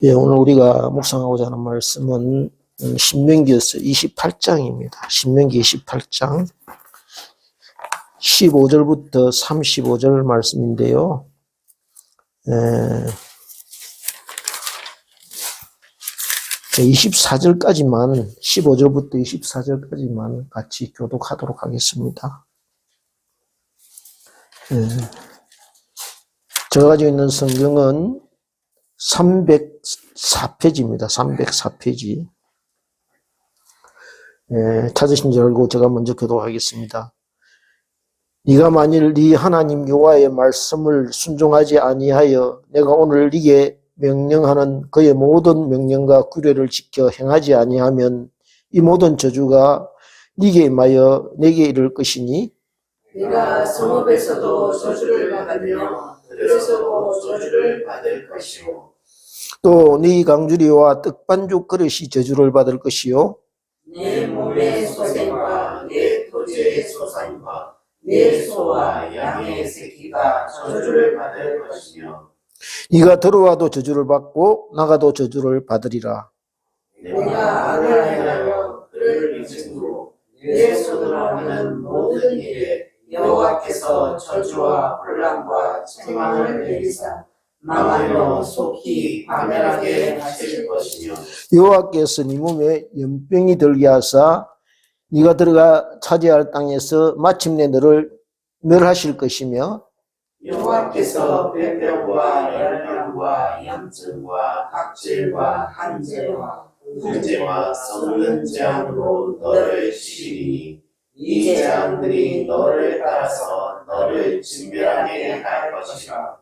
예, 오늘 우리가 묵상하고자 하는 말씀은 신명기에서 28장입니다. 신명기 28장 15절부터 35절 말씀인데요. 24절까지만 15절부터 24절까지만 같이 교독하도록 하겠습니다. 제가 가지고 있는 성경은 304페이지입니다. 304페이지. 찾으신 줄 알고 제가 먼저 교독하겠습니다. 네가 만일 네 하나님 여호와의 말씀을 순종하지 아니하여 내가 오늘 네게 명령하는 그의 모든 명령과 규례를 지켜 행하지 아니하면 이 모든 저주가 네게 임하여 내게 이를 것이니 네가 성읍에서도 저주를 받으며 들에서도 저주를 받을 것이요 또 네 강주리와 떡반죽 그릇이 저주를 받을 것이요 내 몸의 소생과 내 토지의 소산과 내 소와 양의 새끼가 저주를 받을 것이며 네가 들어와도 저주를 받고 나가도 저주를 받으리라. 내가 악을 행하여 그를 미증으로 내 손으로 하는 모든 일에 여호와께서 저주와 혼란과 책망을 내리사 망하여 속히 파멸하게 하실 것이며 여호와께서 네 몸에 연병이 들게 하사 네가 들어가 차지할 땅에서 마침내 너를 멸하실 것이며 여호와께서 배병과 열병과 염증과 각질과 한재와 불재와 썩는 재앙으로 너를 치리니 이 재앙들이 너를 따라서 너를 진멸하게 할 것이라.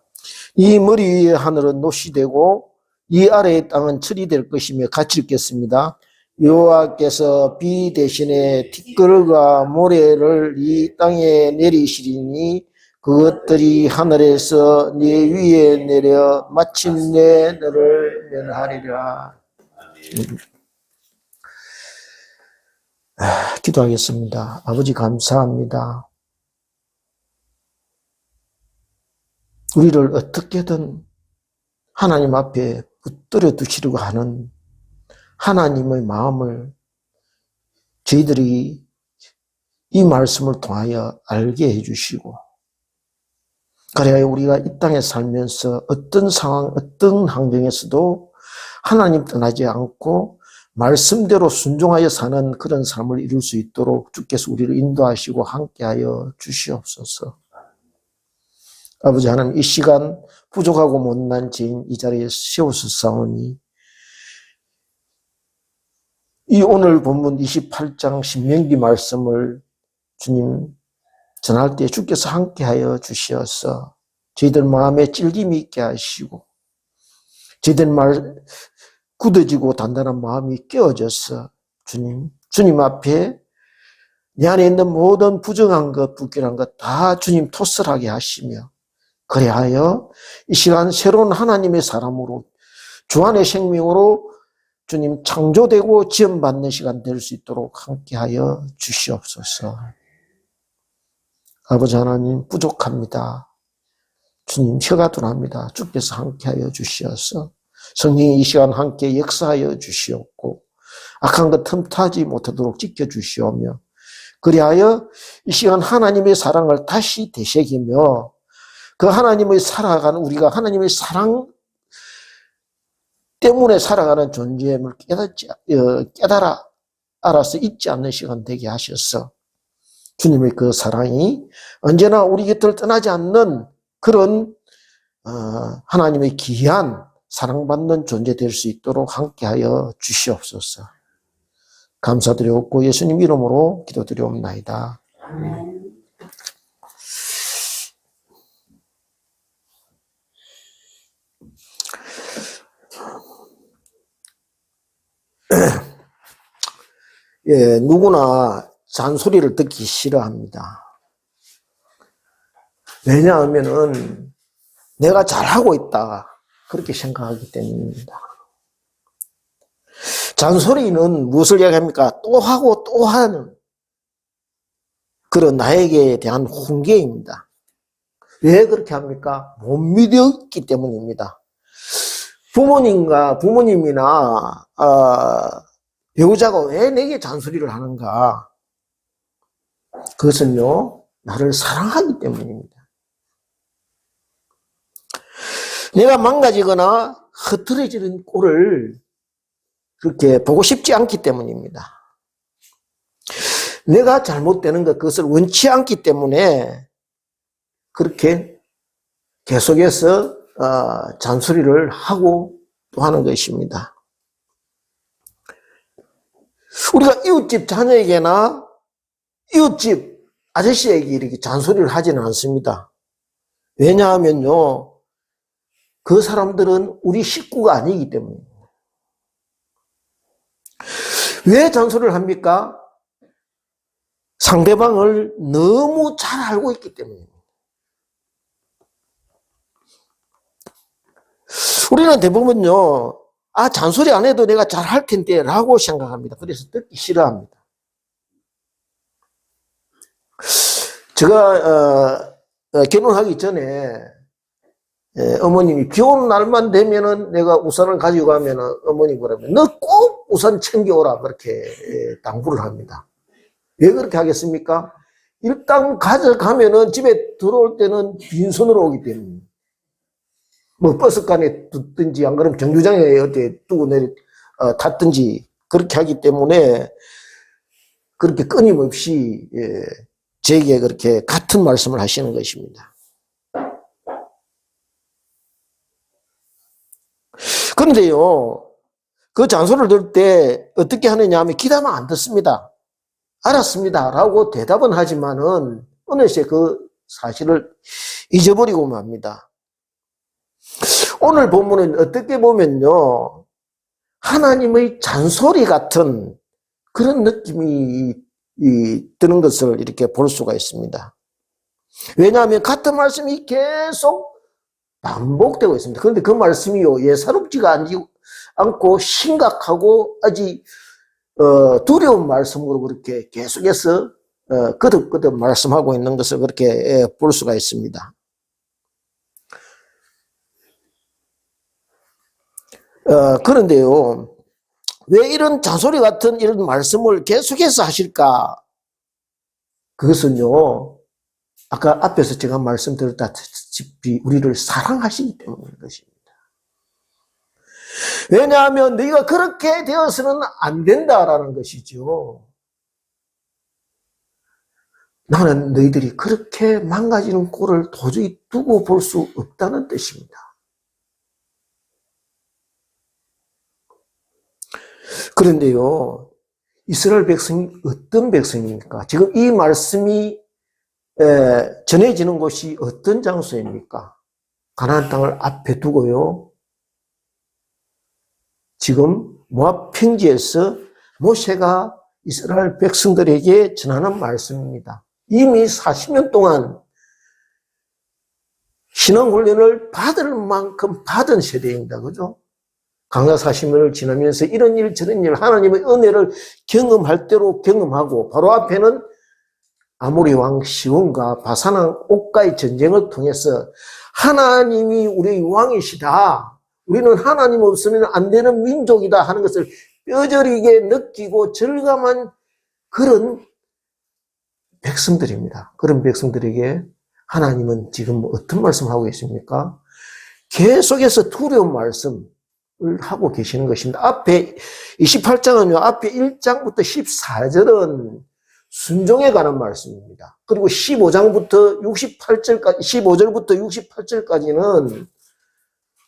이 머리 위의 하늘은 노시 되고 이 아래의 땅은 철이 될 것이며 같이 읽겠습니다. 여호와께서 비 대신에 티끌과 모래를 이 땅에 내리시리니 그것들이 하늘에서 네 위에 내려 마침내 너를 멸하리라. 기도하겠습니다. 아버지 감사합니다. 우리를 어떻게든 하나님 앞에 붙들어 두시려고 하는 하나님의 마음을 저희들이 이 말씀을 통하여 알게 해주시고 그래야 우리가 이 땅에 살면서 어떤 상황, 어떤 환경에서도 하나님 떠나지 않고 말씀대로 순종하여 사는 그런 삶을 이룰 수 있도록 주께서 우리를 인도하시고 함께하여 주시옵소서. 아버지 하나님 이 시간 부족하고 못난 죄인 이 자리에 세우셨사오니 이 오늘 본문 28장 신명기 말씀을 주님 전할 때 주께서 함께하여 주시어서 저희들 마음에 찔김이 있게 하시고 저희들 굳어지고 단단한 마음이 깨어져서 주님 앞에 내 안에 있는 모든 부정한 것, 불결한 것 다 주님 토설하게 하시며 그리하여 이 시간 새로운 하나님의 사람으로 주 안의 생명으로 주님 창조되고 지원받는 시간 될 수 있도록 함께하여 주시옵소서. 아버지 하나님 부족합니다. 주님 혀가 둔합니다. 주께서 함께하여 주시어서 성령이 이 시간 함께 역사하여 주시옵고 악한 것 틈타지 못하도록 지켜주시오며 그리하여 이 시간 하나님의 사랑을 다시 되새기며 그 하나님의 살아가는 우리가 하나님의 사랑 때문에 살아가는 존재임을 깨달아 알아서 잊지 않는 시간 되게 하셔서 주님의 그 사랑이 언제나 우리 곁을 떠나지 않는 그런 하나님의 귀한 사랑받는 존재 될 수 있도록 함께하여 주시옵소서. 감사드리옵고 예수님 이름으로 기도드리옵나이다. 아멘. 예, 누구나 잔소리를 듣기 싫어합니다. 왜냐하면은 내가 잘하고 있다 그렇게 생각하기 때문입니다. 잔소리는 무엇을 이야기합니까? 또 하고 또 하는 그런 나에게 대한 훈계입니다. 왜 그렇게 합니까? 못 믿었기 때문입니다. 부모님이나 배우자가 왜 내게 잔소리를 하는가? 그것은요, 나를 사랑하기 때문입니다. 내가 망가지거나 흐트러지는 꼴을 그렇게 보고 싶지 않기 때문입니다. 내가 잘못되는 것, 그것을 원치 않기 때문에 그렇게 계속해서 잔소리를 하고 또 하는 것입니다. 우리가 이웃집 자녀에게나 이웃집 아저씨에게 이렇게 잔소리를 하지는 않습니다. 왜냐하면요, 그 사람들은 우리 식구가 아니기 때문입니다. 왜 잔소리를 합니까? 상대방을 너무 잘 알고 있기 때문입니다. 우리는 대부분요, 잔소리 안 해도 내가 잘할 텐데 라고 생각합니다. 그래서 듣기 싫어합니다. 제가 결혼하기 전에 어머님이 비 오는 날만 되면은 내가 우산을 가지고 가면은 어머니 그러면 너 꼭 우산 챙겨오라 그렇게 당부를 합니다. 왜 그렇게 하겠습니까? 일단 가져가면은 집에 들어올 때는 빈손으로 오기 때문에 뭐 버스간에 두든지 안 그러면 정류장에 어디 두고 탔든지 그렇게 하기 때문에 그렇게 끊임없이 제게 그렇게 같은 말씀을 하시는 것입니다. 그런데요, 그 잔소리를 들을 때 어떻게 하느냐 하면 기다면 안 듣습니다. 알았습니다 라고 대답은 하지만은 어느새 그 사실을 잊어버리고 맙니다. 오늘 본문은 어떻게 보면요, 하나님의 잔소리 같은 그런 느낌이 드는 것을 이렇게 볼 수가 있습니다. 왜냐하면 같은 말씀이 계속 반복되고 있습니다. 그런데 그 말씀이요, 예사롭지가 않고 심각하고 아주 두려운 말씀으로 그렇게 계속해서 거듭거듭 말씀하고 있는 것을 그렇게 볼 수가 있습니다. 그런데요, 왜 이런 잔소리 같은 이런 말씀을 계속해서 하실까? 그것은요, 아까 앞에서 제가 말씀드렸다시피 우리를 사랑하시기 때문인 것입니다. 왜냐하면 너희가 그렇게 되어서는 안 된다라는 것이죠. 나는 너희들이 그렇게 망가지는 꼴을 도저히 두고 볼 수 없다는 뜻입니다. 그런데요, 이스라엘 백성이 어떤 백성입니까? 지금 이 말씀이 전해지는 곳이 어떤 장소입니까? 가나안 땅을 앞에 두고요, 지금 모압 평지에서 모세가 이스라엘 백성들에게 전하는 말씀입니다. 이미 40년 동안 신앙훈련을 받을 만큼 받은 세대입니다. 그죠? 강사 40년을 지나면서 이런 일 저런 일 하나님의 은혜를 경험할 대로 경험하고, 바로 앞에는 아모리 왕 시온과 바산왕 옥과의 전쟁을 통해서 하나님이 우리의 왕이시다, 우리는 하나님 없으면 안 되는 민족이다 하는 것을 뼈저리게 느끼고 절감한 그런 백성들입니다. 그런 백성들에게 하나님은 지금 어떤 말씀을 하고 계십니까? 계속해서 두려운 말씀을 하고 계시는 것입니다. 앞에 28장은요, 앞에 1장부터 14절은 순종에 관한 말씀입니다. 그리고 15절부터 68절까지는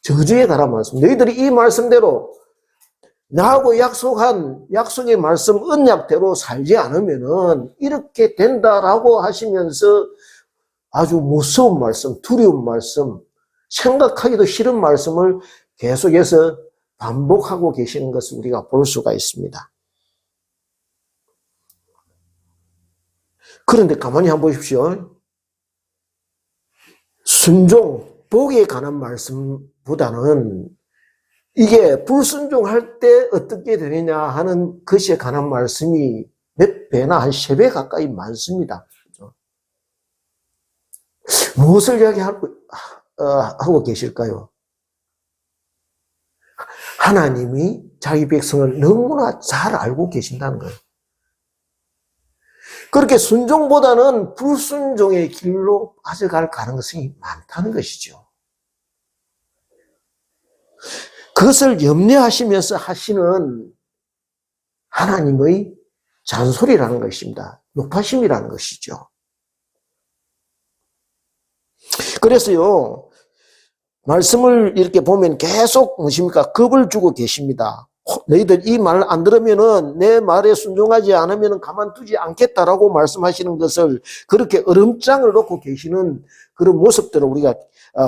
저주에 관한 말씀. 너희들이 이 말씀대로 나하고 약속한 약속의 말씀 언약대로 살지 않으면은 이렇게 된다라고 하시면서 아주 무서운 말씀, 두려운 말씀, 생각하기도 싫은 말씀을 계속해서 반복하고 계시는 것을 우리가 볼 수가 있습니다. 그런데 가만히 한번 보십시오. 순종, 복에 관한 말씀보다는 이게 불순종할 때 어떻게 되느냐 하는 것에 관한 말씀이 몇 배나 한 3배 가까이 많습니다. 그렇죠? 무엇을 이야기하고 계실까요? 하나님이 자기 백성을 너무나 잘 알고 계신다는 거예요. 그렇게 순종보다는 불순종의 길로 빠져갈 가능성이 많다는 것이죠. 그것을 염려하시면서 하시는 하나님의 잔소리라는 것입니다. 높아심이라는 것이죠. 그래서요, 말씀을 이렇게 보면 계속 무엇입니까? 겁을 주고 계십니다. 너희들 이 말 안 들으면은 내 말에 순종하지 않으면 가만두지 않겠다라고 말씀하시는 것을 그렇게 얼음장을 놓고 계시는 그런 모습들을 우리가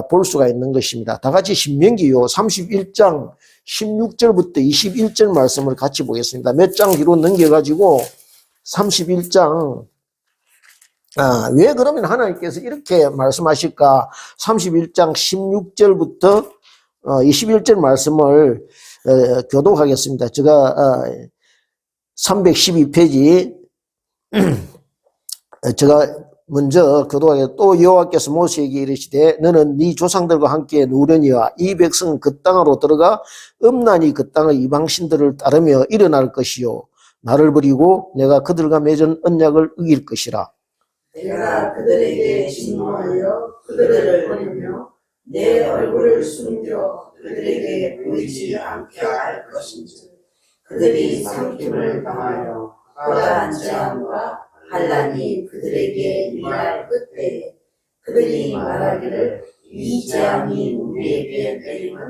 볼 수가 있는 것입니다. 다 같이 신명기요 31장 16절부터 21절 말씀을 같이 보겠습니다. 몇 장 뒤로 넘겨가지고 31장 왜 그러면 하나님께서 이렇게 말씀하실까? 31장 16절부터 21절 말씀을 교독하겠습니다. 제가 312페이지 제가 먼저 교독하게 또 여호와께서 모세에게 이르시되 너는 네 조상들과 함께 누우려니와 이 백성은 그 땅으로 들어가 음란히 그 땅의 이방신들을 따르며 일어날 것이요 나를 버리고 내가 그들과 맺은 언약을 어길 것이라. 내가 그들에게 진노하여 그들을 버리며 내 얼굴을 숨겨 그들에게 보이지 않게 할 것인지 그들이 삼킴을 당하여 거대한 재앙과 환난이 그들에게 일할 그때에 그들이 말하기를 이 재앙이 우리에게 내림은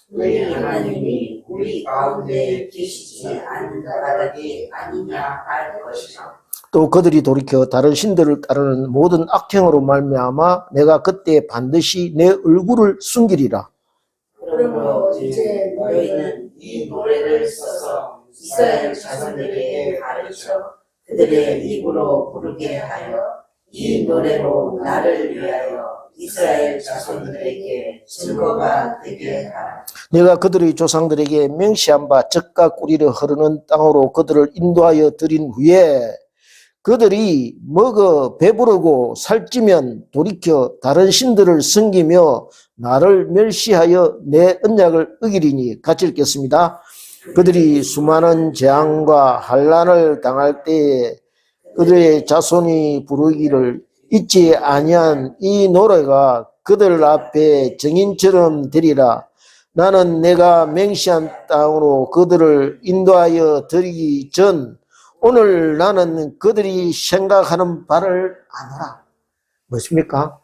너희 하나님이 우리 가운데 계시지 않는 까닭이 아니냐 할 것이라. 또 그들이 돌이켜 다른 신들을 따르는 모든 악행으로 말미암아 내가 그때 반드시 내 얼굴을 숨기리라. 그러므로 이제 너희는 이 노래를 써서 이스라엘 자손들에게 가르쳐 그들의 입으로 부르게 하여 이 노래로 나를 위하여 이스라엘 자손들에게 증거가 되게 하라. 내가 그들의 조상들에게 명시한 바 젖과 꿀이를 흐르는 땅으로 그들을 인도하여 드린 후에 그들이 먹어 배부르고 살찌면 돌이켜 다른 신들을 섬기며 나를 멸시하여 내 언약을 어기리니 같이 읽겠습니다. 그들이 수많은 재앙과 환난을 당할 때에 그들의 자손이 부르기를 잊지 아니한 이 노래가 그들 앞에 정인처럼 되리라. 나는 내가 맹시한 땅으로 그들을 인도하여 드리기 전 오늘 나는 그들이 생각하는 바를 아노라. 무엇입니까?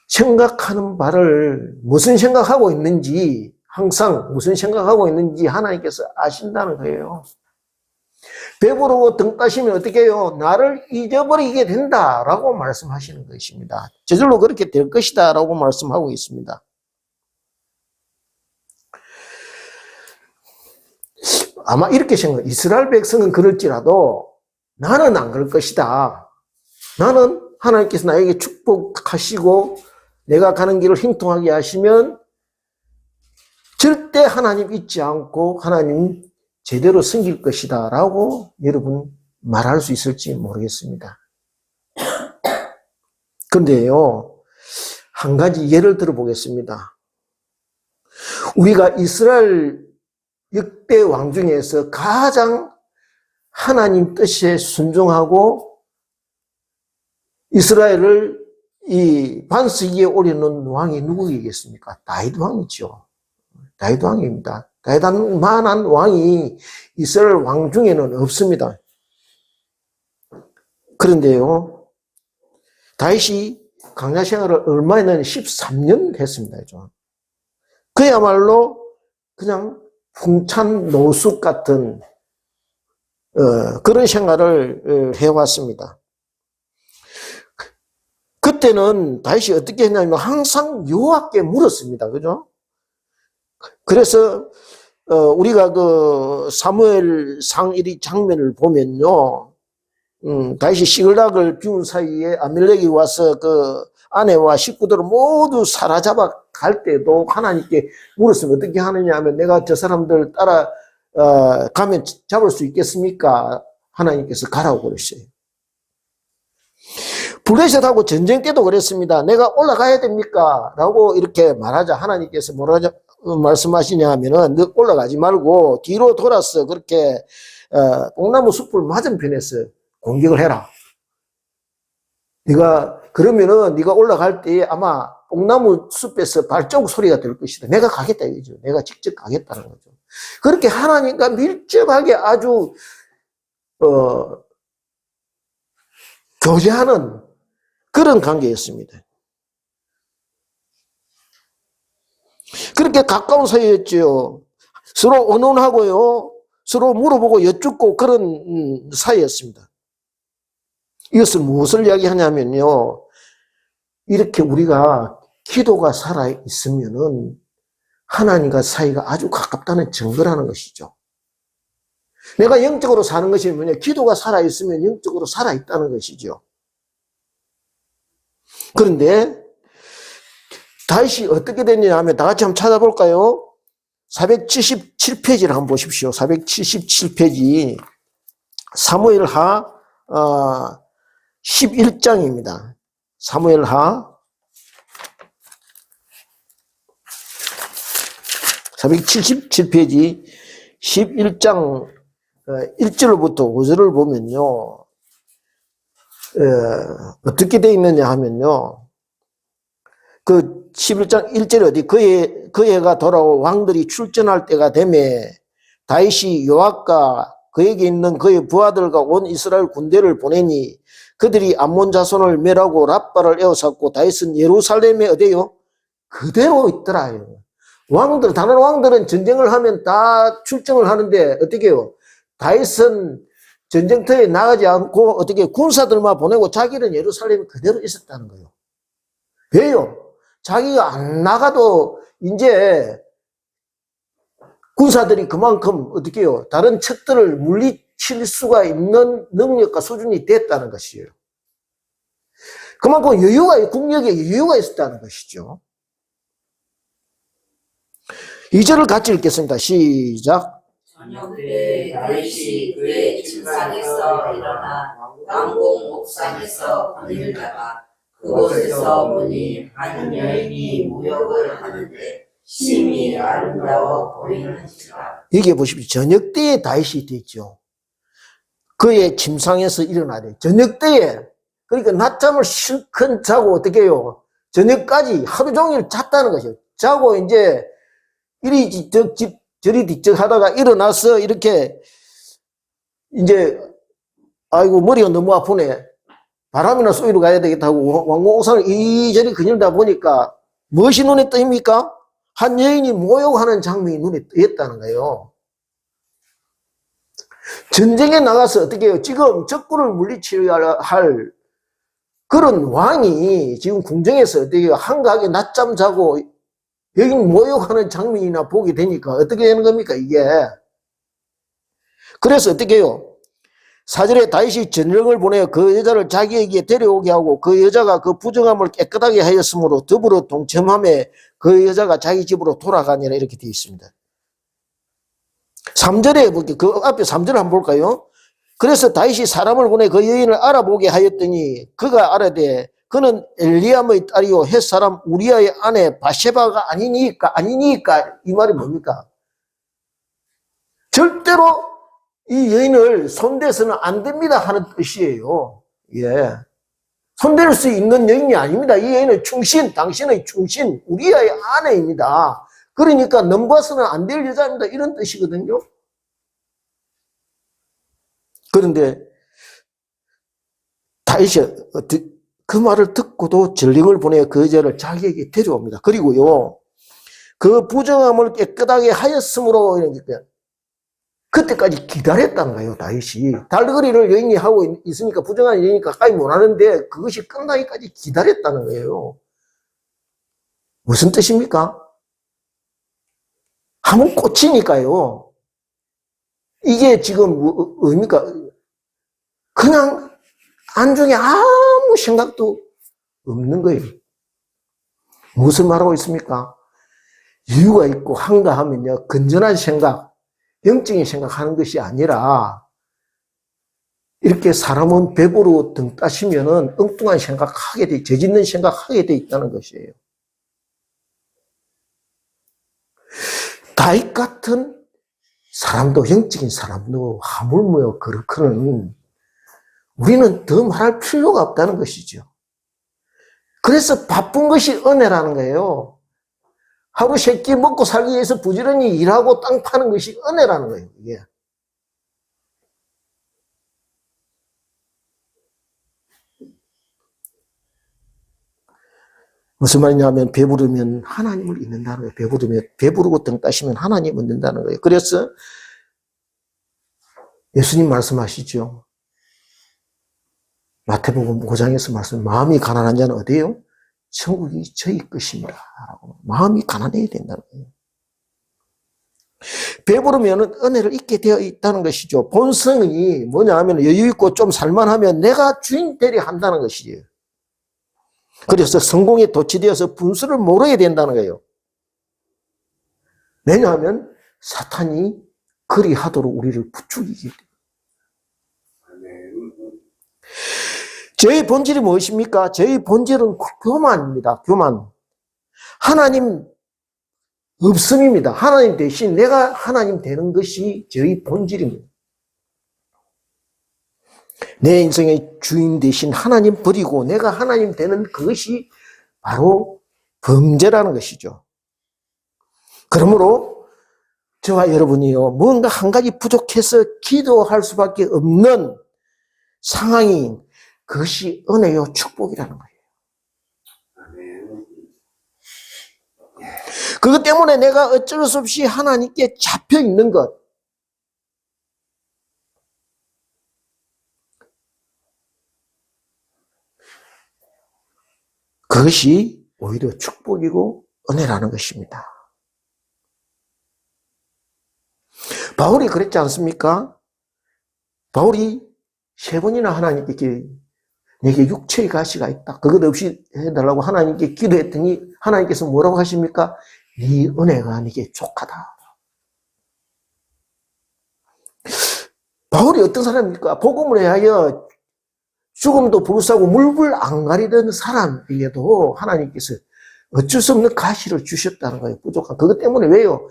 생각하는 바를 무슨 생각하고 있는지 항상 무슨 생각하고 있는지 하나님께서 아신다는 거예요. 배부르고 등 따시면 어떻게 해요? 나를 잊어버리게 된다라고 말씀하시는 것입니다. 저절로 그렇게 될 것이다 라고 말씀하고 있습니다. 아마 이렇게 생각해요. 이스라엘 백성은 그럴지라도 나는 안 그럴 것이다. 나는 하나님께서 나에게 축복하시고 내가 가는 길을 형통하게 하시면 절대 하나님 잊지 않고 하나님 제대로 섬길 것이다 라고 여러분 말할 수 있을지 모르겠습니다. 그런데요, 한 가지 예를 들어 보겠습니다. 우리가 이스라엘 역대 왕 중에서 가장 하나님 뜻에 순종하고 이스라엘을 이 반석위에 올려놓은 왕이 누구이겠습니까? 다윗 왕이죠. 다윗 왕입니다. 다윗만한 왕이 이스라엘 왕 중에는 없습니다. 그런데요, 다윗이 광야 생활을 얼마나 13년 했습니다. 그야말로 그냥 풍찬 노숙 같은 그런 생활을 해왔습니다. 그때는 다윗이 어떻게 했냐면 항상 여호와께 물었습니다. 그죠? 그래서 우리가 그 사무엘상 1위 장면을 보면요, 다윗이 시글락을 비운 사이에 아멜렉이 와서 그 아내와 식구들을 모두 사로잡아 갈 때도 하나님께 물었으면 어떻게 하느냐 하면 내가 저 사람들 따라 가면 잡을 수 있겠습니까? 하나님께서 가라고 그랬어요. 블레셋하고 전쟁 때도 그랬습니다. 내가 올라가야 됩니까? 라고 이렇게 말하자 하나님께서 뭐라 말씀하시냐 하면은 너 올라가지 말고 뒤로 돌아서 그렇게 뽕나무 숲을 맞은편에서 공격을 해라. 네가 그러면은 네가 올라갈 때 아마 뽕나무 숲에서 발자국 소리가 들 것이다. 내가 가겠다 이거죠. 내가 직접 가겠다는 거죠. 그렇게 하나님과 밀접하게 아주 교제하는 그런 관계였습니다. 그렇게 가까운 사이였죠. 서로 의논하고요. 서로 물어보고 여쭙고 그런 사이였습니다. 이것은 무엇을 이야기하냐면요. 이렇게 우리가 기도가 살아있으면은 하나님과 사이가 아주 가깝다는 증거라는 것이죠. 내가 영적으로 사는 것이 뭐냐? 기도가 살아있으면 영적으로 살아있다는 것이죠. 그런데 다윗이 어떻게 됐냐 하면 다 같이 한번 찾아볼까요? 477페이지를 한번 보십시오. 477페이지 사무엘하 11장입니다. 사무엘하 477페이지 11장 1절부터 5절을 보면요. 어떻게 되어 있느냐 하면요. 그 11장 1절에 어디 그 해가 돌아오 왕들이 출전할 때가 되매 다윗이 요압과 그에게 있는 그의 부하들과 온 이스라엘 군대를 보내니 그들이 암몬 자손을 멸하고 랍바를 에워쌌고 다윗은 예루살렘에 어디요? 그대로 있더라. 왕들, 다른 왕들은 전쟁을 하면 다 출정을 하는데 어떻게 해요? 다윗은 전쟁터에 나가지 않고 어떻게 군사들만 보내고 자기는 예루살렘에 그대로 있었다는 거예요. 왜요? 자기가 안 나가도 이제 군사들이 그만큼 어떻게 해요? 다른 적들을 물리칠 수가 있는 능력과 수준이 됐다는 것이에요. 그만큼 국력에 여유가 있었다는 것이죠. 2절을 같이 읽겠습니다. 시작. 저녁 때 다윗이 그의 침상에서 일어나 왕궁 옥상에서 거닐다가 그곳에서 보니 한 여인이 무역을 하는데 심히 아름다워 보이는지라. 여기 보십시오. 저녁 때에 다윗이 됐죠. 그의 침상에서 일어나래. 저녁 때에. 그러니까 낮잠을 실컷 자고 어떻게 해요? 저녁까지 하루 종일 잤다는 것이요. 자고 이제 이리 뒤척 저리 뒤척 하다가 일어나서 이렇게 이제 아이고 머리가 너무 아프네. 바람이나 쏘이러 가야 되겠다고 왕궁 옥상을 이리저리 거닐다 보니까 무엇이 눈에 띄입니까? 한 여인이 모욕하는 장면이 눈에 띄었다는 거예요. 전쟁에 나가서 어떻게 해요? 지금 적군을 물리쳐야 할 그런 왕이 지금 궁정에서 어떻게 해요? 한가하게 낮잠 자고 여긴 모욕하는 장면이나 보게 되니까 어떻게 되는 겁니까, 이게? 그래서 어떻게 해요? 4절에 다윗이 전령을 보내어 그 여자를 자기에게 데려오게 하고 그 여자가 그 부정함을 깨끗하게 하였으므로 더불어 동참함에 그 여자가 자기 집으로 돌아가니라 이렇게 되어 있습니다. 3절에 볼게요. 그 앞에 3절을 한번 볼까요? 그래서 다윗이 사람을 보내 그 여인을 알아보게 하였더니 그가 알아되 그는 엘리암의 딸이요 햇사람 우리아의 아내 바세바가 아니니까 이 말이 뭡니까? 절대로 이 여인을 손대서는 안 됩니다 하는 뜻이에요. 예. 손댈 수 있는 여인이 아닙니다. 이 여인은 당신의 충신, 우리아의 아내입니다. 그러니까 넘봐서는 안 될 여자입니다. 이런 뜻이거든요. 그런데 다윗이 그 말을 듣고도 전령을 보내 그 여자를 자기에게 데려옵니다. 그리고요, 그 부정함을 깨끗하게 하였으므로 그때까지 기다렸다는 거예요, 다윗이. 달거리를 여인이 하고 있으니까 부정한 여인이 가까이 못 하는데 그것이 끝나기까지 기다렸다는 거예요. 무슨 뜻입니까? 한번 꽂히니까요. 이게 지금 뭡니까? 그냥 안중에 아무 생각도 없는 거예요. 무슨 말하고 있습니까? 이유가 있고 한가하면요, 건전한 생각, 영적인 생각하는 것이 아니라 이렇게 사람은 배부로 등 따시면은 엉뚱한 생각하게 죄짓는 생각하게 돼 있다는 것이에요. 다윗 같은 사람도, 영적인 사람도 하물며 그렇거든 우리는 더 말할 필요가 없다는 것이죠. 그래서 바쁜 것이 은혜라는 거예요. 하루 3끼 먹고 살기 위해서 부지런히 일하고 땅 파는 것이 은혜라는 거예요. 이게. 무슨 말이냐면 배부르면 하나님을 잊는다는 거예요. 배부르고 등 따시면 하나님을 잊는다는 거예요. 그래서 예수님 말씀하시죠. 마태복음 5장에서 말씀, 마음이 가난한 자는 어디에요? 천국이 저희 것입니다. 라고. 마음이 가난해야 된다는 거예요. 배부르면 은혜를 잊게 되어 있다는 것이죠. 본성이 뭐냐 하면 여유 있고 좀 살만하면 내가 주인 되려 한다는 것이죠. 그래서 성공에 도취되어서 분수를 모르게 된다는 거예요. 왜냐하면 사탄이 그리하도록 우리를 부추기기 때문에. 저의 본질이 무엇입니까? 저의 본질은 교만입니다. 교만. 하나님 없음입니다. 하나님 대신 내가 하나님 되는 것이 저의 본질입니다. 내 인생의 주인 대신 하나님 버리고 내가 하나님 되는 그것이 바로 범죄라는 것이죠. 그러므로 저와 여러분이요, 뭔가 한 가지 부족해서 기도할 수밖에 없는 상황이 그것이 은혜요 축복이라는 거예요. 그것 때문에 내가 어쩔 수 없이 하나님께 잡혀 있는 것. 그것이 오히려 축복이고 은혜라는 것입니다. 바울이 그랬지 않습니까? 바울이 3번이나 하나님께 내게 육체의 가시가 있다. 그것 없이 해달라고 하나님께 기도했더니 하나님께서 뭐라고 하십니까? 네 은혜가 네게 족하다. 바울이 어떤 사람입니까? 복음을 위하여 죽음도 불사고 물불 안 가리던 사람에게도 하나님께서 어쩔 수 없는 가시를 주셨다는 거예요. 부족한. 그것 때문에 왜요?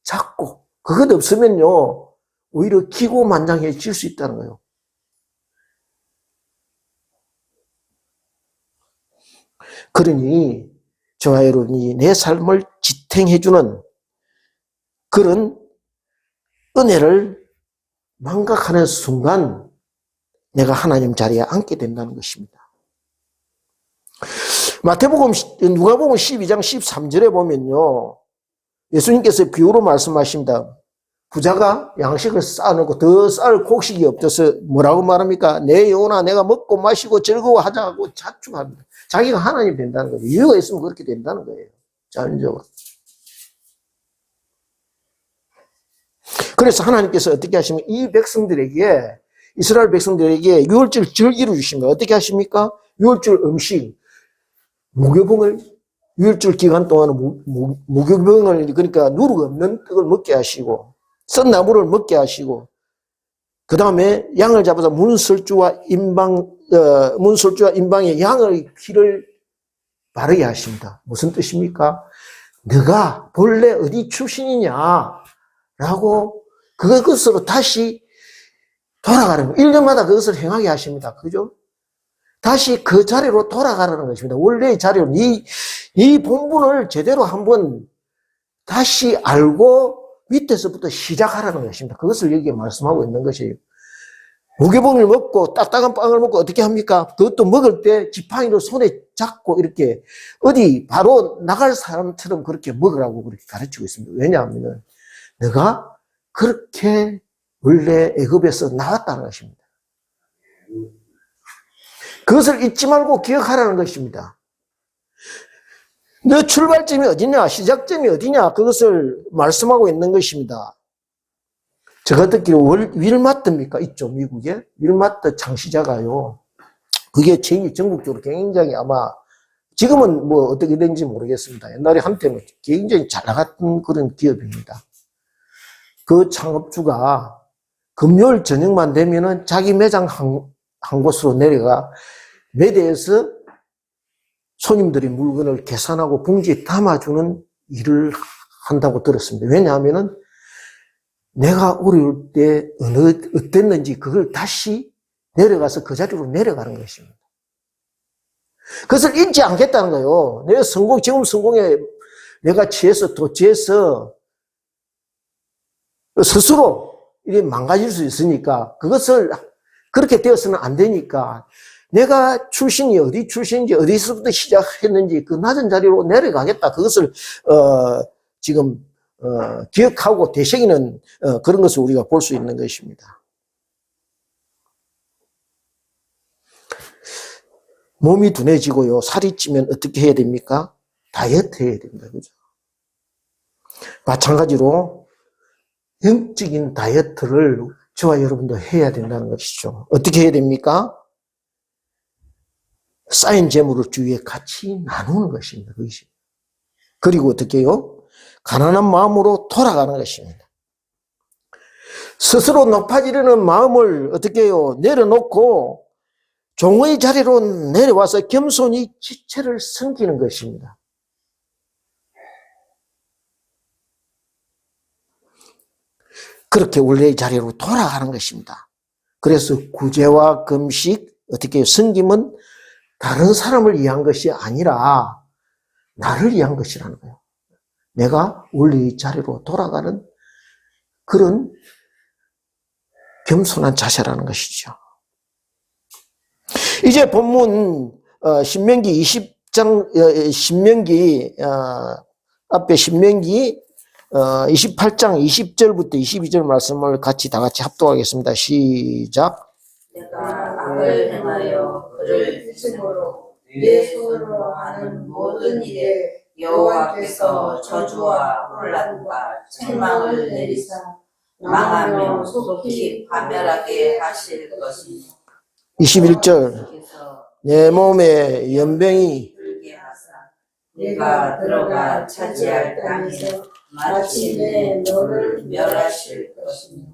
작고 그것 없으면요 오히려 기고만장해질 수 있다는 거예요. 그러니 저와 여러분이 내 삶을 지탱해주는 그런 은혜를 망각하는 순간 내가 하나님 자리에 앉게 된다는 것입니다. 누가복음 12장 13절에 보면요, 예수님께서 비유로 말씀하십니다. 부자가 양식을 쌓아놓고 더 쌓을 곡식이 없어서 뭐라고 말합니까? 내 영혼아 내가 먹고 마시고 즐거워하자고 자축합니다. 자기가 하나님 된다는 거예요. 이유가 있으면 그렇게 된다는 거예요. 자연적으로. 그래서 하나님께서 어떻게 하시면 이 백성들에게, 이스라엘 백성들에게 유월절 절기를 주십니다. 어떻게 하십니까? 유월절 음식, 무교병을, 유월절 기간 동안은 무교병을, 그러니까 누룩 없는 떡을 먹게 하시고, 썬 나물을 먹게 하시고, 그 다음에 양을 잡아서 문설주와 임방에 양의 피를 바르게 하십니다. 무슨 뜻입니까? 너가 본래 어디 출신이냐? 라고 그것으로 다시 돌아가는 거예요. 1년마다 그것을 행하게 하십니다. 그죠? 다시 그 자리로 돌아가라는 것입니다. 원래의 자리로 이 본분을 제대로 한번 다시 알고 밑에서부터 시작하라는 것입니다. 그것을 여기에 말씀하고 있는 것이에요. 무교병을 먹고 딱딱한 빵을 먹고 어떻게 합니까? 그것도 먹을 때 지팡이를 손에 잡고 이렇게 어디 바로 나갈 사람처럼 그렇게 먹으라고 그렇게 가르치고 있습니다. 왜냐하면 내가 그렇게 원래 애굽에서 나왔다는 것입니다. 그것을 잊지 말고 기억하라는 것입니다. 너 출발점이 어디냐, 시작점이 어디냐, 그것을 말씀하고 있는 것입니다. 제가 듣기로 윌마트입니까? 있죠, 미국에. 윌마트 창시자가요. 그게 전국적으로 굉장히 아마, 지금은 뭐 어떻게 된지 모르겠습니다. 옛날에 한때는 굉장히 잘 나갔던 그런 기업입니다. 그 창업주가 금요일 저녁만 되면은 자기 매장 한 곳으로 내려가 매대에서 손님들이 물건을 계산하고 봉지에 담아주는 일을 한다고 들었습니다. 왜냐하면은 내가 어려울 때 어땠는지 그걸 다시 내려가서 그 자리로 내려가는 것입니다. 그것을 잊지 않겠다는 거예요. 내가 지금 성공에 내가 취해서 도취해서 스스로 이게 망가질 수 있으니까 그것을 그렇게 되어서는 안 되니까 내가 출신이 어디 출신인지 어디서부터 시작했는지 그 낮은 자리로 내려가겠다. 그것을 지금 기억하고 되새기는 그런 것을 우리가 볼 수 있는 것입니다. 몸이 둔해지고요. 살이 찌면 어떻게 해야 됩니까? 다이어트 해야 됩니다. 그죠? 마찬가지로 영적인 다이어트를 저와 여러분도 해야 된다는 것이죠. 어떻게 해야 됩니까? 쌓인 재물을 주위에 같이 나누는 것입니다. 그것이. 그리고 어떻게 해요? 가난한 마음으로 돌아가는 것입니다. 스스로 높아지려는 마음을 어떻게 해요? 내려놓고 종의 자리로 내려와서 겸손히 지체를 섬기는 것입니다. 그렇게 원래의 자리로 돌아가는 것입니다. 그래서 구제와 금식, 어떻게 해요? 섬김은 다른 사람을 위한 것이 아니라 나를 위한 것이라는 거예요. 내가 원래의 자리로 돌아가는 그런 겸손한 자세라는 것이죠. 이제 본문 신명기 20장 신명기 앞에 신명기 28장 20절부터 22절 말씀을 다 같이 합독하겠습니다. 시작. 내가 악을 행하여 그를 힘으로 내 손으로 하는 모든 일에 여호와께서 저주와 혼란과 책망을 내리사 망하며 속히 파멸하게 하실 것이니 21절. 내 몸에 연병이 들게 하사 네가 들어가 차지할 땅에서 마침내 너를 멸하실 것이니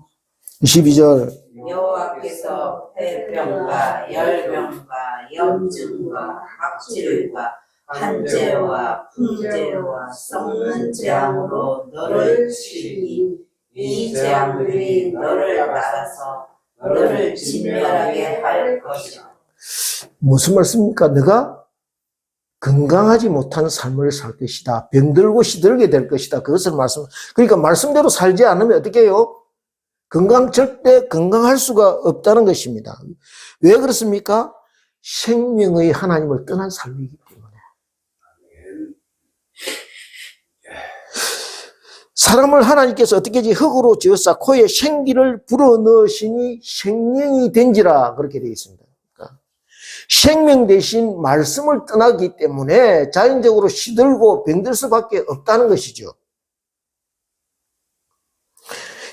22절. 여호와께서 폐병과 열병과 염증과 학질과 한재와 풍재와 썩는 재앙으로 너를 치니 이 재앙들이 너를 따라서 너를 진멸하게 할 것이다. 무슨 말씀입니까? 너가 건강하지 못한 삶을 살 것이다. 병들고 시들게 될 것이다. 그것을 그러니까 말씀대로 살지 않으면 어떻게 해요? 절대 건강할 수가 없다는 것입니다. 왜 그렇습니까? 생명의 하나님을 떠난 삶이기 때문에. 사람을 하나님께서 어떻게 하지? 흙으로 지으사 코에 생기를 불어넣으시니 생명이 된지라 그렇게 되어 있습니다. 그러니까 생명 대신 말씀을 떠나기 때문에 자연적으로 시들고 병들 수밖에 없다는 것이죠.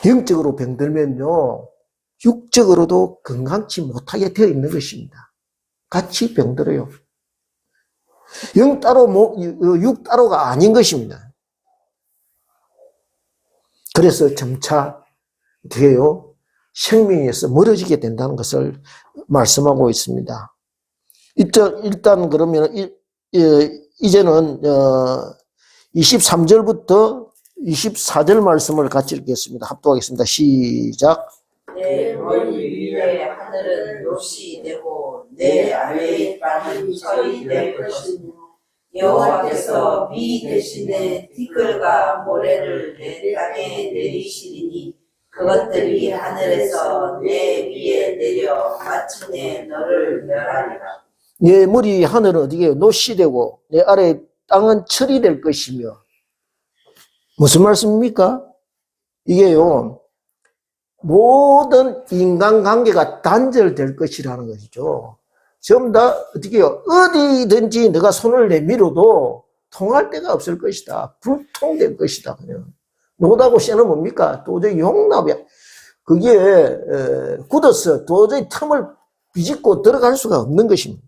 영적으로 병들면요, 육적으로도 건강치 못하게 되어 있는 것입니다. 같이 병들어요. 영 따로, 육 따로가 아닌 것입니다. 그래서 점차 어떻게 해요? 생명에서 멀어지게 된다는 것을 말씀하고 있습니다. 일단 그러면 이제는 23절부터 24절 말씀을 같이 읽겠습니다. 합독하겠습니다. 시작. 내 머리 위에 하늘은 롯이 되고 내 아래의 땅은 철이 될 것이며 여호와께서 비 대신에 티끌과 모래를 내 땅에 내리시리니 그것들이 하늘에서 내 위에 내려 마침내 너를 멸하리라. 내 머리 하늘은 어디게 롯이 되고 내 아래 땅은 철이 될 것이며 무슨 말씀입니까? 이게요, 모든 인간관계가 단절될 것이라는 것이죠. 전부 다 어떻게 해요? 어디든지 내가 손을 내밀어도 통할 데가 없을 것이다. 불통될 것이다. 그냥. 노다고 씨는 뭡니까? 도저히 용납이, 그게 굳어서 도저히 틈을 비집고 들어갈 수가 없는 것입니다.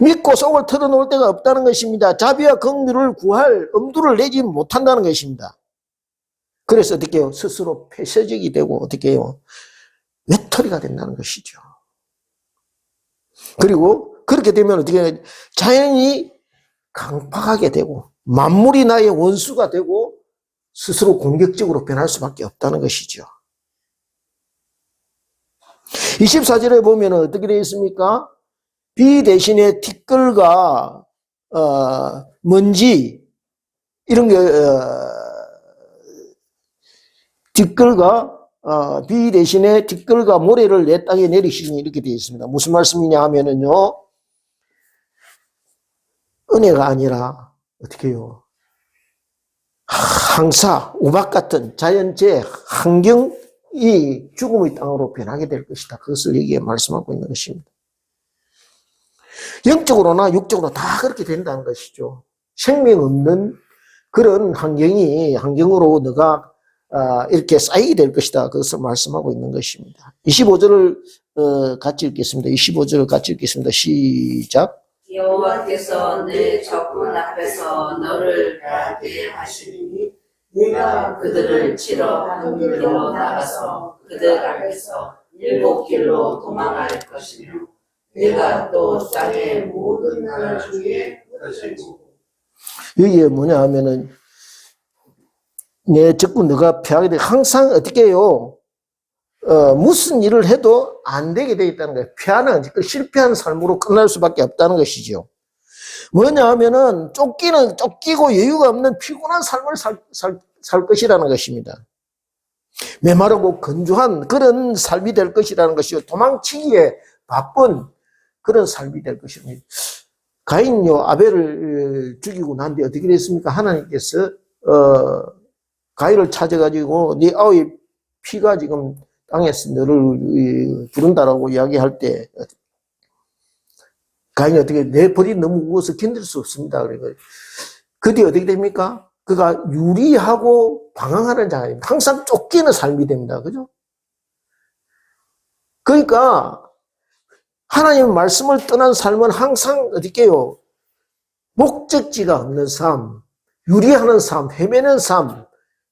믿고 속을 털어놓을 데가 없다는 것입니다. 자비와 긍휼을 구할 엄두를 내지 못한다는 것입니다. 그래서 어떻게 해요? 스스로 폐쇄적이 되고 어떻게 해요? 외톨이가 된다는 것이죠. 그리고 그렇게 되면 어떻게 해요? 자연히 강팍하게 되고 만물이 나의 원수가 되고 스스로 공격적으로 변할 수밖에 없다는 것이죠. 24절에 보면 어떻게 되어 있습니까? 비 대신에 티끌과 먼지 이런 게 비 대신에 티끌과 모래를 내 땅에 내리시니 이렇게 되어 있습니다. 무슨 말씀이냐 하면은요, 은혜가 아니라 어떻게 해요? 항사, 우박 같은 자연재해, 환경이 죽음의 땅으로 변하게 될 것이다. 그것을 여기에 말씀하고 있는 것입니다. 영적으로나 육적으로 다 그렇게 된다는 것이죠. 생명 없는 그런 환경으로 너가 이렇게 쌓이게 될 것이다. 그것을 말씀하고 있는 것입니다. 25절을 같이 읽겠습니다. 25절을 같이 읽겠습니다. 시작. 여호와께서 내 적군 앞에서 너를 가게 하시니 내가 그들을 치러 한 길로 나가서 그들 앞에서 7길로 도망할 것이며 내가 또 땅의 모든 나라 중에 흩어지고. 여기에 뭐냐 하면은 내 적군 너가 피하게 돼. 항상 어떻게 해요? 무슨 일을 해도 안 되게 되어 있다는 거예요. 피하는, 실패한 삶으로 끝날 수밖에 없다는 것이죠. 뭐냐 하면은 쫓기고 여유가 없는 피곤한 삶을 살 것이라는 것입니다. 메마르고 건조한 그런 삶이 될 것이라는 것이요. 도망치기에 바쁜 그런 삶이 될 것입니다. 가인요, 아벨을 죽이고 난 뒤에 어떻게 됐습니까? 하나님께서, 가인을 찾아가지고 네 아우의 피가 지금 땅에서 너를 부른다라고 이야기할 때 가인이 어떻게 내 벌이 너무 무거워서 견딜 수 없습니다. 그 뒤에 어떻게 됩니까? 그가 유리하고 방황하는 자입니다. 항상 쫓기는 삶이 됩니다. 그죠? 그러니까 하나님의 말씀을 떠난 삶은 항상 어떻게 해요? 목적지가 없는 삶, 유리하는 삶, 헤매는 삶.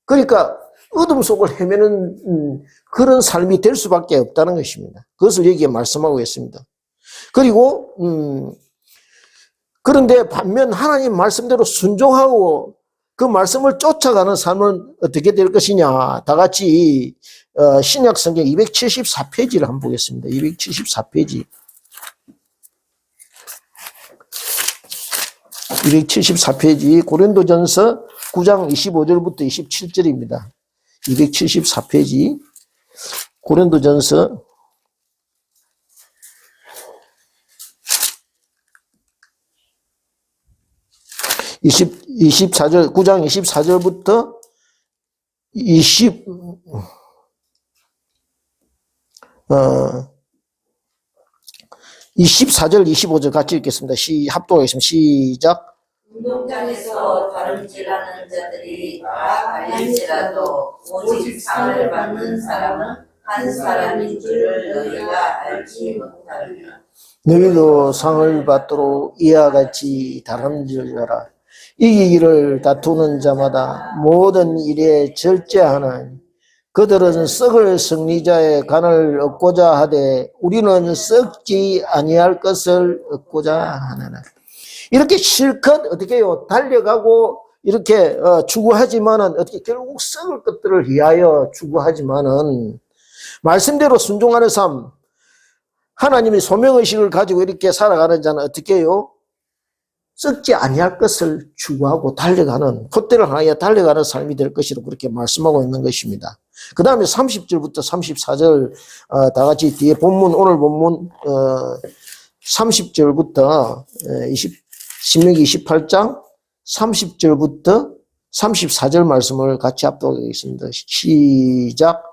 그러니까 어둠 속을 헤매는 그런 삶이 될 수밖에 없다는 것입니다. 그것을 여기에 말씀하고 있습니다. 그리고 그런데 반면 하나님 말씀대로 순종하고 그 말씀을 쫓아가는 삶은 어떻게 될 것이냐. 다 같이 신약 성경 274페이지를 한번 보겠습니다. 274페이지. 274페이지 고린도전서 9장 25절부터 27절입니다. 274페이지 고린도전서 24절 9장 24절부터 24절 25절 같이 읽겠습니다. 합독하겠습니다. 시작. 운동장에서 다름질하는 자들이 다 갈릴지라도 오직 상을 받는 사람은 한 사람인 줄을 너희가 알지 못하느냐. 너희도 상을 받도록 이와 같이 다름질하라. 이기기를 다투는 자마다 모든 일에 절제하는 그들은 썩을 승리자의 간을 얻고자 하되 우리는 썩지 아니할 것을 얻고자 하느라. 이렇게 실컷 어떻게 해요? 달려가고 이렇게 추구하지만은 어떻게 결국 썩을 것들을 위하여 추구하지만은 말씀대로 순종하는 삶, 하나님의 소명의식을 가지고 이렇게 살아가는 자는 어떻게 해요? 썩지 아니할 것을 추구하고 달려가는, 콧대를 하여 달려가는 삶이 될 것이라고 그렇게 말씀하고 있는 것입니다. 그 다음에 30절부터 34절 다 같이 뒤에 본문, 오늘 본문 30절부터 신명기 28장 30절부터 34절 말씀을 같이 합독하겠습니다. 시작.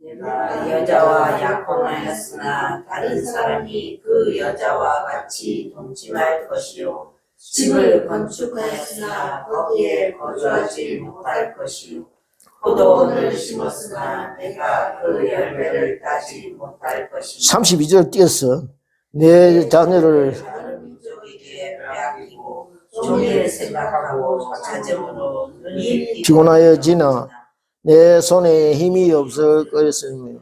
내가 여자와 약혼하였으나 다른 사람이 그 여자와 같이 동침할 것이요 집을 건축하였으나 거기에 거주하지 못할 것이요 포도원을 심었으나 내가 그 열매를 따지 못할 것이요 32절 띄었어. 내 자녀를 다른 민족에게 빼앗기고 종일 생각하고 찾음으로 눈이 피곤하여지나 내 손에 힘이 없을 것이며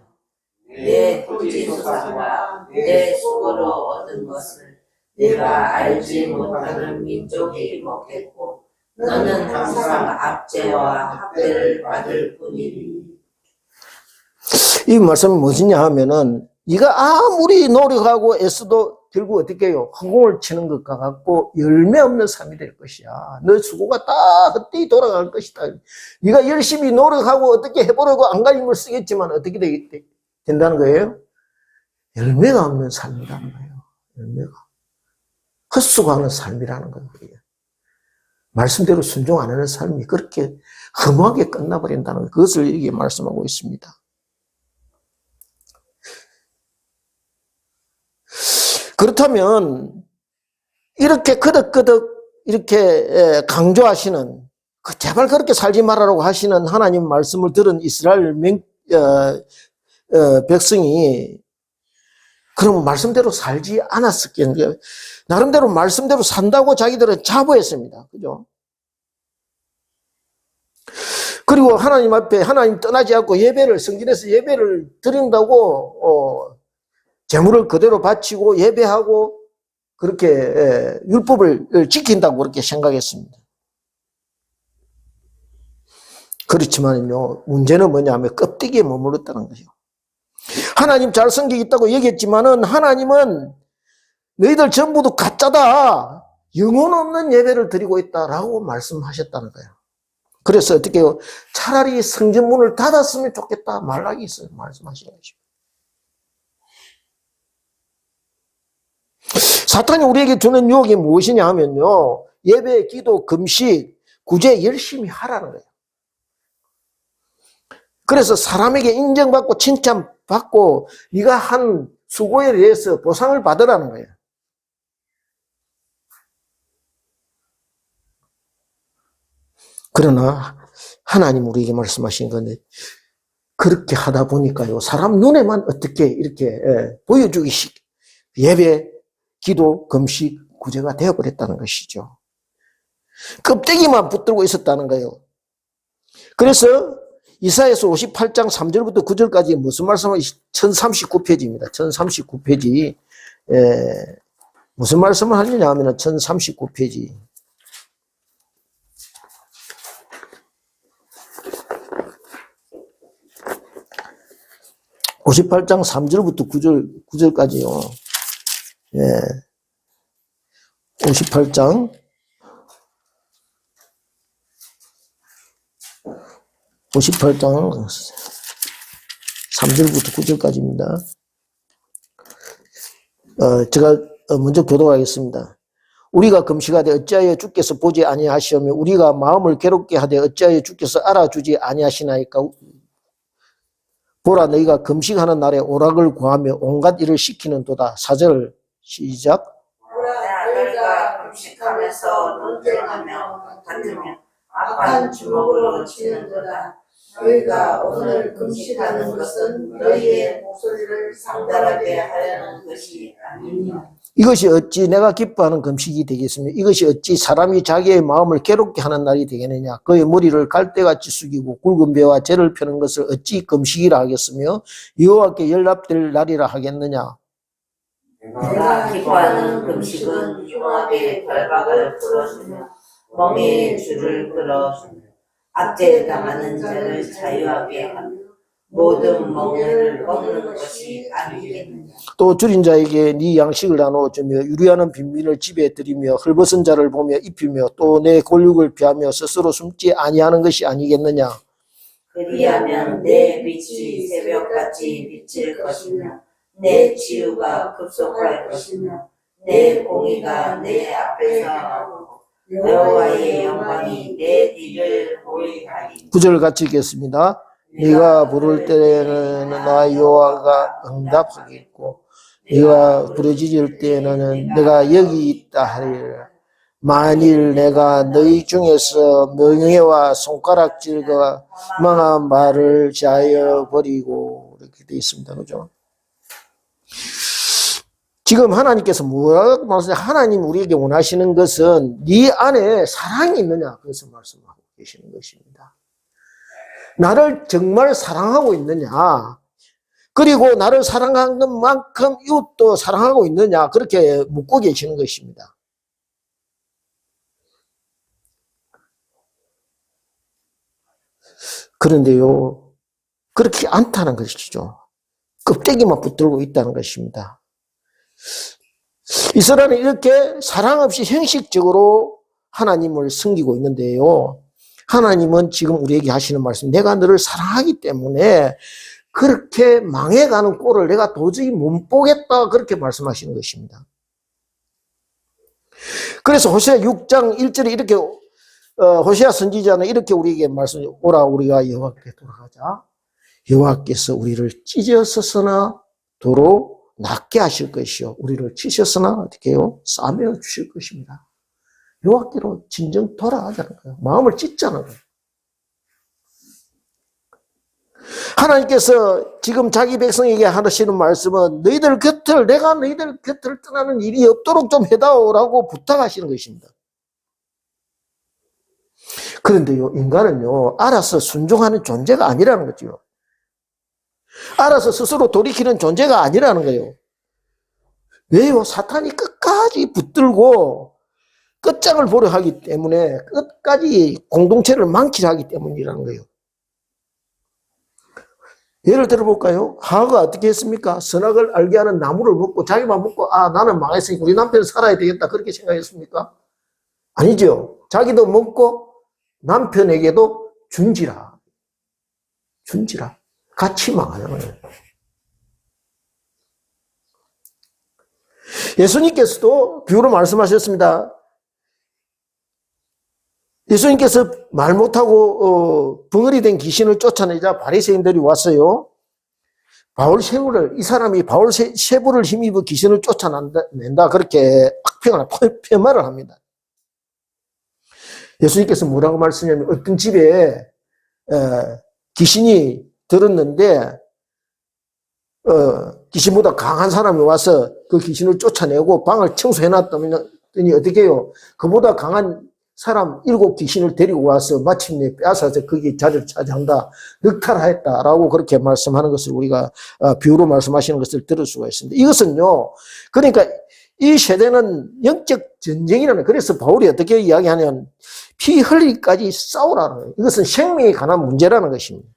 내 토지소산과 내 수고로 얻은 것을 내가 알지 못하는 민족이 먹겠고 너는 항상 압제와 학대를 받을 뿐이니. 이 말씀이 무엇이냐 하면은 네가 아무리 노력하고 애써도 결국 어떻게 해요? 허공을 치는 것과 같고 열매 없는 삶이 될 것이야. 너 수고가 다 헛되이 돌아갈 것이다. 네가 열심히 노력하고 어떻게 해보려고 안간힘을 쓰겠지만 어떻게 된다는 거예요? 열매가 없는 삶이라는 거예요. 열매가. 헛수고하는 삶이라는 거예요. 말씀대로 순종 안 하는 삶이 그렇게 허무하게 끝나버린다는 그것을 이렇게 말씀하고 있습니다. 그렇다면 이렇게 거덕거덕 이렇게 강조하시는 제발 그렇게 살지 말라고 하시는 하나님 말씀을 들은 이스라엘 백성이 그러면 말씀대로 살지 않았었겠는데 나름대로 말씀대로 산다고 자기들은 자부했습니다. 그죠? 그리고 하나님 앞에 하나님 떠나지 않고 예배를 성전에서 예배를 드린다고 제물을 그대로 바치고 예배하고 그렇게 율법을 지킨다고 그렇게 생각했습니다. 그렇지만요 문제는 뭐냐면 껍데기에 머무렀다는 거죠. 하나님 잘 섬기겠다고 얘기했지만은 하나님은 너희들 전부도 가짜다. 영혼 없는 예배를 드리고 있다라고 말씀하셨다는 거예요. 그래서 어떻게 해요? 차라리 성전문을 닫았으면 좋겠다 말락이 있어요. 말씀하시는 거죠. 사탄이 우리에게 주는 유혹이 무엇이냐 하면요. 예배, 기도, 금식, 구제 열심히 하라는 거예요. 그래서 사람에게 인정받고 칭찬받고 네가 한 수고에 대해서 보상을 받으라는 거예요. 그러나 하나님 우리에게 말씀하신 건데 그렇게 하다 보니까요. 사람 눈에만 어떻게 이렇게 보여주기식 예배, 기도, 금식, 구제가 되어버렸다는 것이죠. 껍데기만 붙들고 있었다는 거예요. 그래서 이사야서 58장 3절부터 9절까지 무슨 말씀을 1039페이지입니다. 1039페이지 무슨 말씀을 하느냐 하면 1039페이지 58장 3절부터 9절까지요. 58장 3절부터 9절까지입니다. 제가 먼저 교독하겠습니다. 우리가 금식하되 어찌하여 주께서 보지 아니하시오며 우리가 마음을 괴롭게 하되 어찌하여 주께서 알아주지 아니하시나이까. 보라 너희가 금식하는 날에 오락을 구하며 온갖 일을 시키는도다. 4절 시작. 보라 너희가 금식하면서 논쟁하며 다투며 악한 주먹으로 치는도다. 너희가 오늘 금식하는 것은 너희의 목소리를 상달하게 하려는 것이 아니냐. 이것이 어찌 내가 기뻐하는 금식이 되겠으며 이것이 어찌 사람이 자기의 마음을 괴롭게 하는 날이 되겠느냐. 그의 머리를 갈대같이 숙이고 굵은 배와 재를 펴는 것을 어찌 금식이라 하겠으며 여호와께 연락될 날이라 하겠느냐. 내가 기뻐하는 금식은 흉악의 결박을 풀어주며 멍에의 줄을 끌어주며 압제당하는 자를 자유하게 하며 모든 멍에를 꺾는 것이 아니겠느냐. 또 줄인 자에게 네 양식을 나누어주며 유리하는 빈민을 집에 들이며 헐벗은 자를 보며 입히며 또 내 권력을 피하며 스스로 숨지 아니하는 것이 아니겠느냐. 그리하면 내 빛이 새벽같이 비칠 것이며 내 치유가 급속할 것이며 내 공의가 내 앞에서 나오고 여호와의 영광이 내 뒤를 보이게 하리니. 9절 같이 읽겠습니다. 네가 부를 때에는 나 여호와가 응답하겠고 네가 부르짖을 때에는 내가 여기 있다 하리라. 만일 내가 너희 중에서 명예와 손가락질과 망한 말을 자여 버리고 이렇게 되어 있습니다. 그죠? 지금 하나님께서 뭐라고 말씀하세요? 하나님 우리에게 원하시는 것은 네 안에 사랑이 있느냐 그것을 말씀하고 계시는 것입니다. 나를 정말 사랑하고 있느냐 그리고 나를 사랑한 것만큼 이웃도 사랑하고 있느냐 그렇게 묻고 계시는 것입니다. 그런데요, 그렇게 않다는 것이죠. 껍데기만 붙들고 있다는 것입니다. 이스라엘은 이렇게 사랑 없이 형식적으로 하나님을 섬기고 있는데요. 하나님은 지금 우리에게 하시는 말씀, 내가 너를 사랑하기 때문에 그렇게 망해가는 꼴을 내가 도저히 못 보겠다, 그렇게 말씀하시는 것입니다. 그래서 호세아 6장 1절에 이렇게 호세아 선지자는 이렇게 우리에게 말씀, 오라 우리가 여호와께 돌아가자. 여호와께서 우리를 찢어서서나 도로 낫게 하실 것이요, 우리를 치셨으나 어떻게 해요? 싸매어 주실 것입니다. 여호와께로 진정 돌아가자는 거예요. 마음을 찢자는 거예요. 하나님께서 지금 자기 백성에게 하시는 말씀은 너희들 곁을, 내가 너희들 곁을 떠나는 일이 없도록 좀 해다오라고 부탁하시는 것입니다. 그런데요, 인간은요, 알아서 순종하는 존재가 아니라는 거죠. 알아서 스스로 돌이키는 존재가 아니라는 거예요. 왜요? 사탄이 끝까지 붙들고 끝장을 보려 하기 때문에, 끝까지 공동체를 망치려 하기 때문이라는 거예요. 예를 들어볼까요? 하하가 어떻게 했습니까? 선악을 알게 하는 나무를 먹고 자기만 먹고, 아, 나는 망했으니까 우리 남편 살아야 되겠다, 그렇게 생각했습니까? 아니죠. 자기도 먹고 남편에게도 준지라. 같이 망하는 거예요. 예수님께서도 비유로 말씀하셨습니다. 예수님께서 말 못하고 벙어리 된 귀신을 쫓아내자 바리새인들이 왔어요. 바울세부를, 이 사람이 바울세부를 힘입어 귀신을 쫓아낸다, 그렇게 악평을 폄하를 합니다. 예수님께서 뭐라고 말씀하냐면, 어떤 집에 귀신이 들었는데 귀신보다 강한 사람이 와서 그 귀신을 쫓아내고 방을 청소해놨더니 어떻게 해요? 그보다 강한 사람 7 귀신을 데리고 와서 마침내 빼앗아서 거기 자리를 차지한다, 늑탈하였다라고 그렇게 말씀하는 것을 우리가 비유로 말씀하시는 것을 들을 수가 있습니다. 이것은요, 그러니까 이 세대는 영적 전쟁이라는, 그래서 바울이 어떻게 이야기하냐면 피 흘리기까지 싸우라는 거예요. 이것은 생명에 관한 문제라는 것입니다.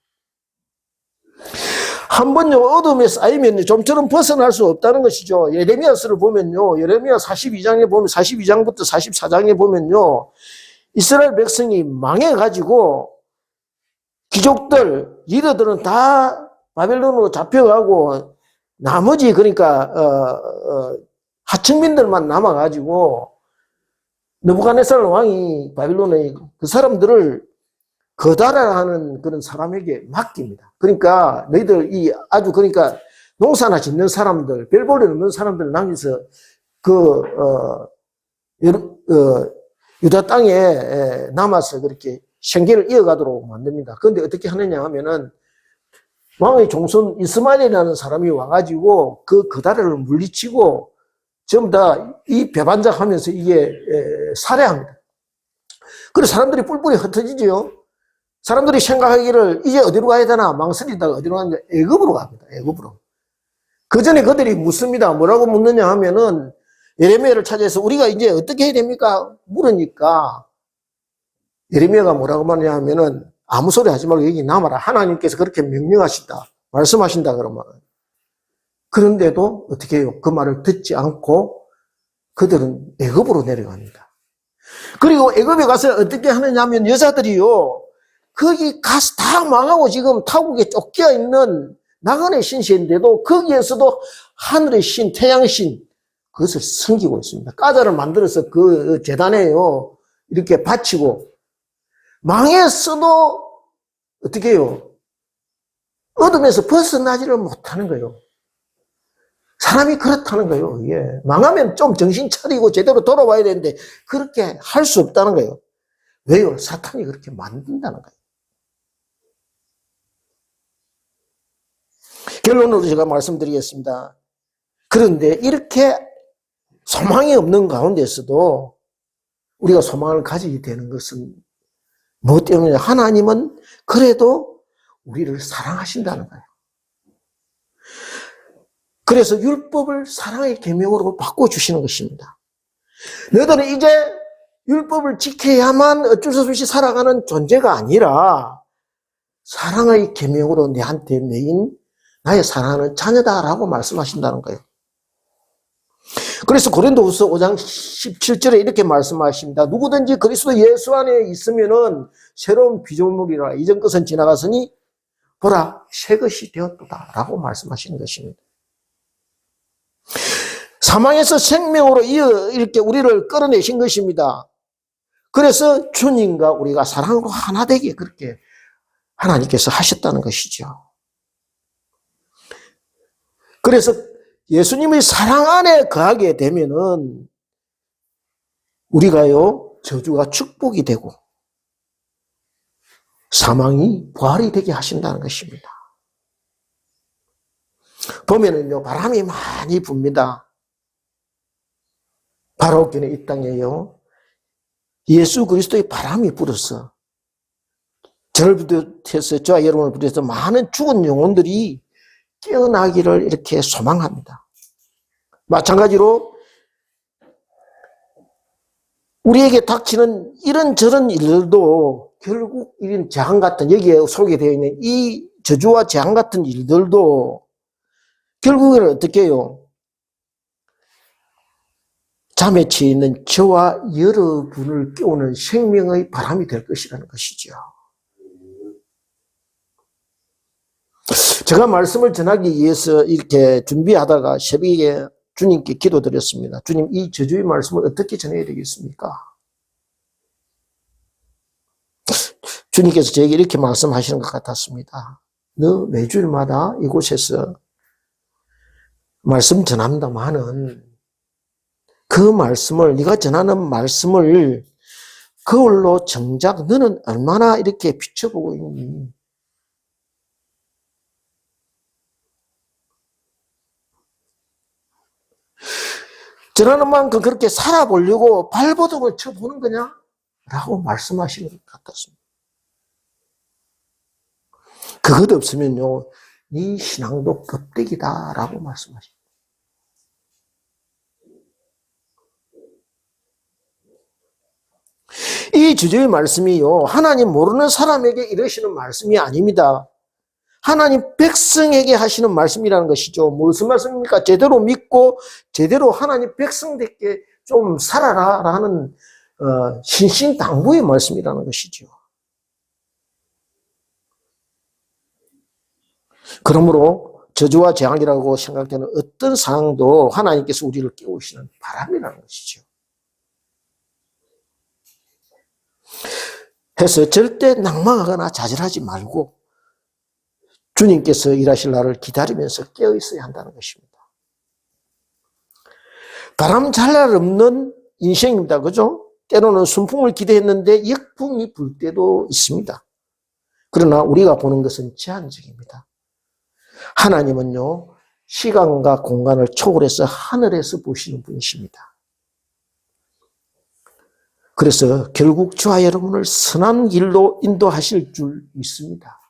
한번요, 어둠에 쌓이면 좀처럼 벗어날 수 없다는 것이죠. 예레미야서를 보면요, 예레미야 42장에 보면, 42장부터 44장에 보면요, 이스라엘 백성이 망해가지고 귀족들, 리더들은 다 바벨론으로 잡혀가고 나머지, 그러니까 하층민들만 남아가지고 느부갓네살 왕이 바빌론의 그 사람들을 거다라는 그런 사람에게 맡깁니다. 그러니까 너희들 아주, 그러니까 농사나 짓는 사람들, 별 볼일 없는 사람들 남겨서 유다 땅에 남아서 그렇게 생계를 이어가도록 만듭니다. 그런데 어떻게 하느냐 하면은 왕의 종손 이스마엘이라는 사람이 와가지고 그 거다라를 물리치고 전부 다 이 배반작하면서 이게 살해합니다. 그래서 사람들이 뿔뿔이 흩어지죠. 사람들이 생각하기를 이제 어디로 가야 되나 망설이다가 어디로 가는지 애굽으로 갑니다. 애굽으로. 그 전에 그들이 묻습니다. 뭐라고 묻느냐 하면은 예레미야를 찾아서 우리가 이제 어떻게 해야 됩니까? 물으니까 예레미야가 뭐라고 말하냐 하면은 아무 소리 하지 말고 여기 남아라. 하나님께서 그렇게 명령하신다, 말씀하신다 그러면. 그런데도 어떻게 해요? 그 말을 듣지 않고 그들은 애굽으로 내려갑니다. 그리고 애굽에 가서 어떻게 하느냐 하면 여자들이요, 거기 가서 다 망하고 지금 타국에 쫓겨 있는 나그네 신세인데도 거기에서도 하늘의 신, 태양신, 그것을 섬기고 있습니다. 가자를 만들어서 그 제단에요, 이렇게 바치고, 망했어도 어떻게 해요? 어둠에서 벗어나지를 못하는 거예요. 사람이 그렇다는 거예요. 예. 망하면 좀 정신 차리고 제대로 돌아와야 되는데 그렇게 할 수 없다는 거예요. 왜요? 사탄이 그렇게 만든다는 거예요. 결론으로 제가 말씀드리겠습니다. 그런데 이렇게 소망이 없는 가운데서도 우리가 소망을 가지게 되는 것은 무엇 때문이냐? 하나님은 그래도 우리를 사랑하신다는 거예요. 그래서 율법을 사랑의 계명으로 바꿔주시는 것입니다. 너희들은 이제 율법을 지켜야만 어쩔 수 없이 살아가는 존재가 아니라 사랑의 계명으로 내한테 매인 나의 사랑하는 자녀다라고 말씀하신다는 거예요. 그래서 고린도후서 5장 17절에 이렇게 말씀하십니다. 누구든지 그리스도 예수 안에 있으면은 새로운 피조물이라. 이전 것은 지나갔으니 보라 새 것이 되었도다라고 말씀하시는 것입니다. 사망에서 생명으로 이렇게 우리를 끌어내신 것입니다. 그래서 주님과 우리가 사랑으로 하나 되게 그렇게 하나님께서 하셨다는 것이죠. 그래서 예수님의 사랑 안에 거하게 되면은 우리가요 저주가 축복이 되고 사망이 부활이 되게 하신다는 것입니다. 보면은요 바람이 많이 붑니다. 바로교는 이 땅에요 예수 그리스도의 바람이 불어서 저를 비롯해서 저와 여러분을 비롯해서 많은 죽은 영혼들이 깨어나기를 이렇게 소망합니다. 마찬가지로 우리에게 닥치는 이런저런 일들도 결국 이런 재앙 같은 여기에 소개되어 있는 이 저주와 재앙 같은 일들도 결국에는 어떻게 해요? 잠에 취해 있는 저와 여러분을 깨우는 생명의 바람이 될 것이라는 것이죠. 제가 말씀을 전하기 위해서 이렇게 준비하다가 새벽에 주님께 기도드렸습니다. 주님, 이 저주의 말씀을 어떻게 전해야 되겠습니까? 주님께서 저에게 이렇게 말씀하시는 것 같았습니다. 너 매주일마다 이곳에서 말씀 전한다마는 그 말씀을, 네가 전하는 말씀을 거울로 정작 너는 얼마나 이렇게 비춰보고 있니? 전하는 만큼 그렇게 살아보려고 발버둥을 쳐보는 거냐? 라고 말씀하시는 것 같았습니다. 그것 없으면요, 네 신앙도 겁대기다 라고 말씀하십니다. 이 주제의 말씀이요, 하나님 모르는 사람에게 이러시는 말씀이 아닙니다. 하나님 백성에게 하시는 말씀이라는 것이죠. 무슨 말씀입니까? 제대로 믿고 제대로 하나님 백성답게 좀 살아라 라는 신신당부의 말씀이라는 것이죠. 그러므로 저주와 재앙이라고 생각되는 어떤 상황도 하나님께서 우리를 깨우시는 바람이라는 것이죠. 해서 절대 낭망하거나 좌절하지 말고 주님께서 일하실 날을 기다리면서 깨어 있어야 한다는 것입니다. 바람 잘 날 없는 인생입니다. 그죠? 때로는 순풍을 기대했는데 역풍이 불 때도 있습니다. 그러나 우리가 보는 것은 제한적입니다. 하나님은요, 시간과 공간을 초월해서 하늘에서 보시는 분이십니다. 그래서 결국 저와 여러분을 선한 길로 인도하실 줄 믿습니다.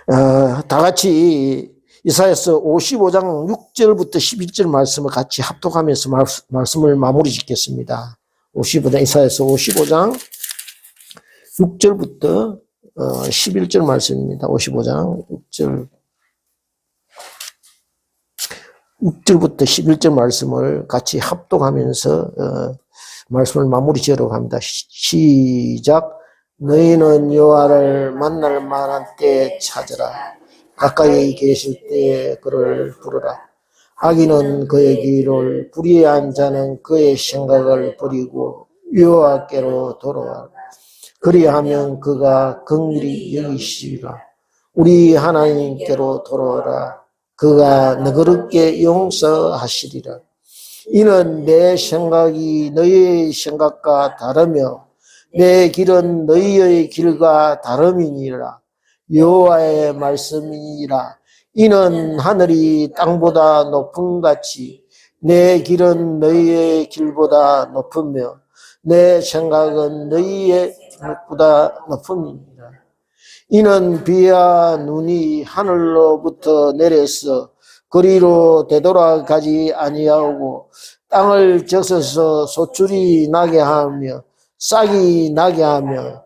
다 같이 이사야서 55장 6절부터 11절 말씀을 같이 합독하면서 말씀을 마무리 짓겠습니다. 이사야서 55장 6절부터 11절 말씀입니다. 55장 6절부터 11절 말씀을 같이 합독하면서 말씀을 마무리 지으려고 합니다. 시작. 너희는 여호와를 만날 만한 때에 찾으라. 가까이 계실 때에 그를 부르라. 악인은 그의 길을, 불의한 자는 그의 생각을 버리고 여호와께로 돌아와라. 그리하면 그가 긍휼히 여기시리라. 우리 하나님께로 돌아오라. 그가 너그럽게 용서하시리라. 이는 내 생각이 너희의 생각과 다르며 내 길은 너희의 길과 다름이니라. 여호와의 말씀이니라. 이는 하늘이 땅보다 높음같이 내 길은 너희의 길보다 높으며 내 생각은 너희의 생각보다 높음이니라. 이는 비와 눈이 하늘로부터 내려서 그리로 되돌아가지 아니하고 땅을 적셔서 소출이 나게 하며 싹이 나게 하며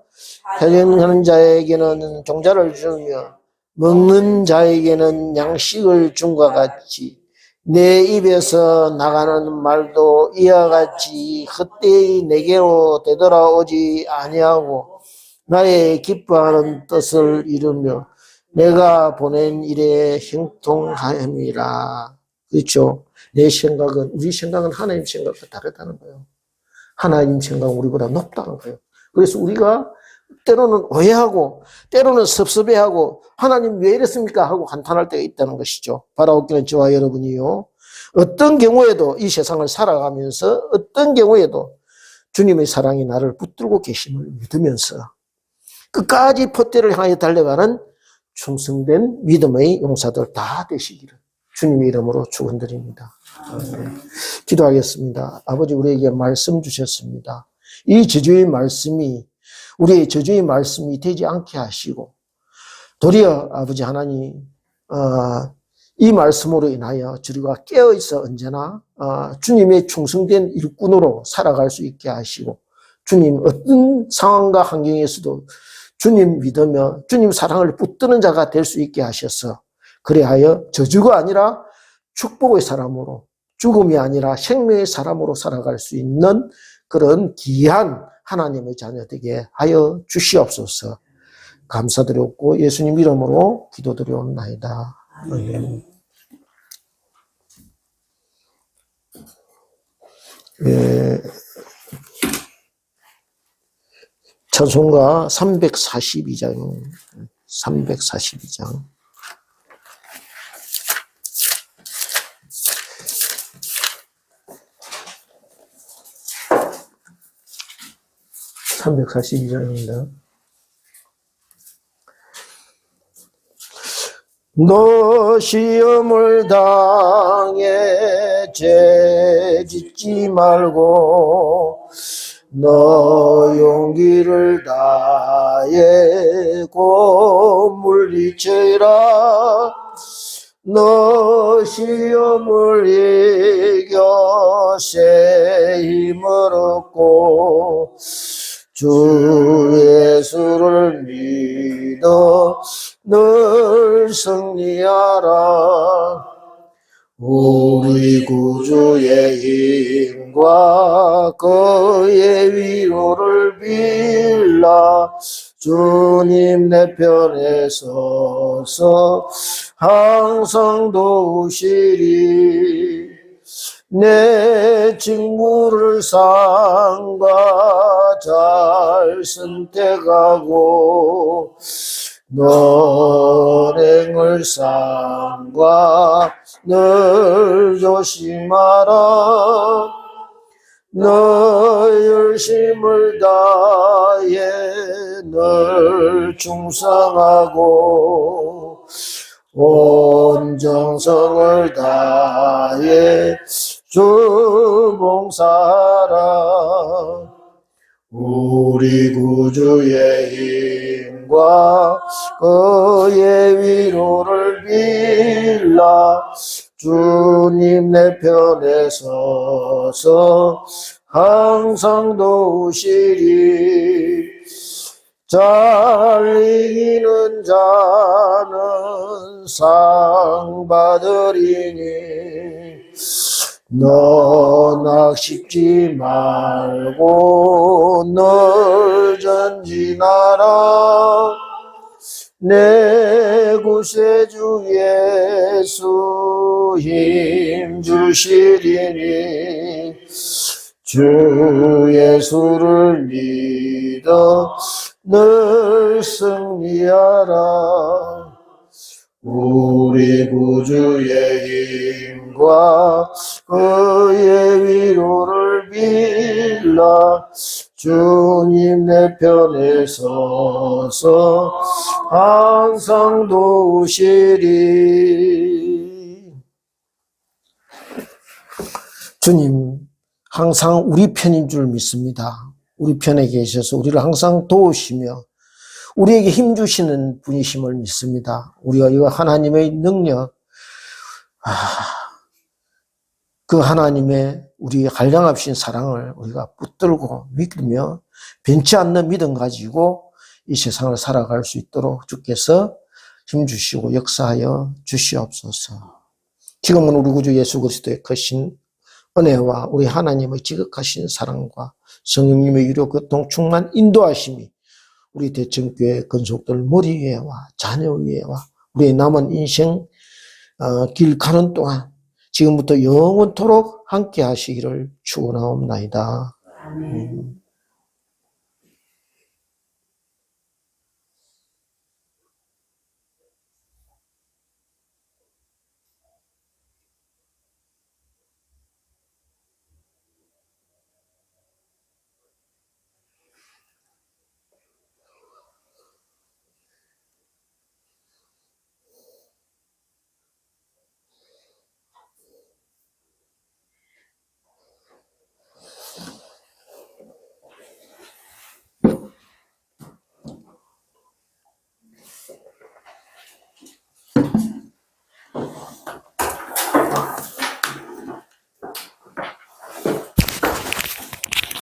회개하는 자에게는 종자를 주며 먹는 자에게는 양식을 줌과 같이 내 입에서 나가는 말도 이와 같이 헛되이 내게로 되돌아오지 아니하고 나의 기뻐하는 뜻을 이루며 내가 보낸 일에 형통함이라. 그렇죠? 내 생각은, 우리 생각은 하나님 생각과 다르다는 거예요. 하나님 생각은 우리보다 높다는 거예요. 그래서 우리가 때로는 오해하고 때로는 섭섭해하고 하나님 왜 이랬습니까 하고 한탄할 때가 있다는 것이죠. 바라옵기는 저와 여러분이요, 어떤 경우에도 이 세상을 살아가면서 어떤 경우에도 주님의 사랑이 나를 붙들고 계심을 믿으면서 끝까지 포대를 향해 달려가는 충성된 믿음의 용사들 다 되시기를 주님의 이름으로 축원드립니다. 기도하겠습니다. 아버지, 우리에게 말씀 주셨습니다. 이 저주의 말씀이 우리의 저주의 말씀이 되지 않게 하시고 도리어 아버지 하나님, 이 말씀으로 인하여 우리가 깨어있어 언제나 주님의 충성된 일꾼으로 살아갈 수 있게 하시고 주님 어떤 상황과 환경에서도 주님 믿으며 주님 사랑을 붙드는 자가 될 수 있게 하셔서 그래하여 저주가 아니라 축복의 사람으로, 죽음이 아니라 생명의 사람으로 살아갈 수 있는 그런 귀한 하나님의 자녀 되게 하여 주시옵소서. 감사드렸고 예수님 이름으로 기도드리옵나이다. 아멘. 찬송가 342장. 342장. (342장입니다) 너 시험을 당해 죄짓지 말고 너 용기를 다해 곧 물리쳐라. 너 시험을 이겨 새 힘을 얻고 주 예수를 믿어 늘 승리하라. 우리 구주의 힘과 그의 위로를 빌라. 주님 내 편에 서서 항상 도우시리. 내 직무를 상과 잘 선택하고 너행을 상과 늘 조심하라. 너 열심을 다해 늘 충성하고 온 정성을 다해 주 봉사하라. 우리 구주의 힘과 그의 위로를 빌라. 주님 내 편에 서서 항상 도우시리. 잘 이기는 자는 상 받으리니 너 낙심지 말고 늘 전진하라. 내 구세주 예수 힘 주시리니 주 예수를 믿어 늘 승리하라. 우리 구주의 힘과 그의 위로를 빌라. 주님 내 편에 서서 항상 도우시리. 주님 항상 우리 편인 줄 믿습니다. 우리 편에 계셔서 우리를 항상 도우시며 우리에게 힘주시는 분이심을 믿습니다. 우리가 이 하나님의 능력, 그 하나님의 우리 한량없인 사랑을 우리가 붙들고 믿으며 변치 않는 믿음 가지고 이 세상을 살아갈 수 있도록 주께서 힘주시고 역사하여 주시옵소서. 지금은 우리 구주 예수 그리스도의 크신 은혜와 우리 하나님의 지극하신 사랑과 성령님의 유료 교통 충만 인도하심이 우리 대청교회 건속들 머리 위에와 자녀 위에와 우리의 남은 인생 길 가는 동안 지금부터 영원토록 함께 하시기를 축원하옵나이다. 아멘.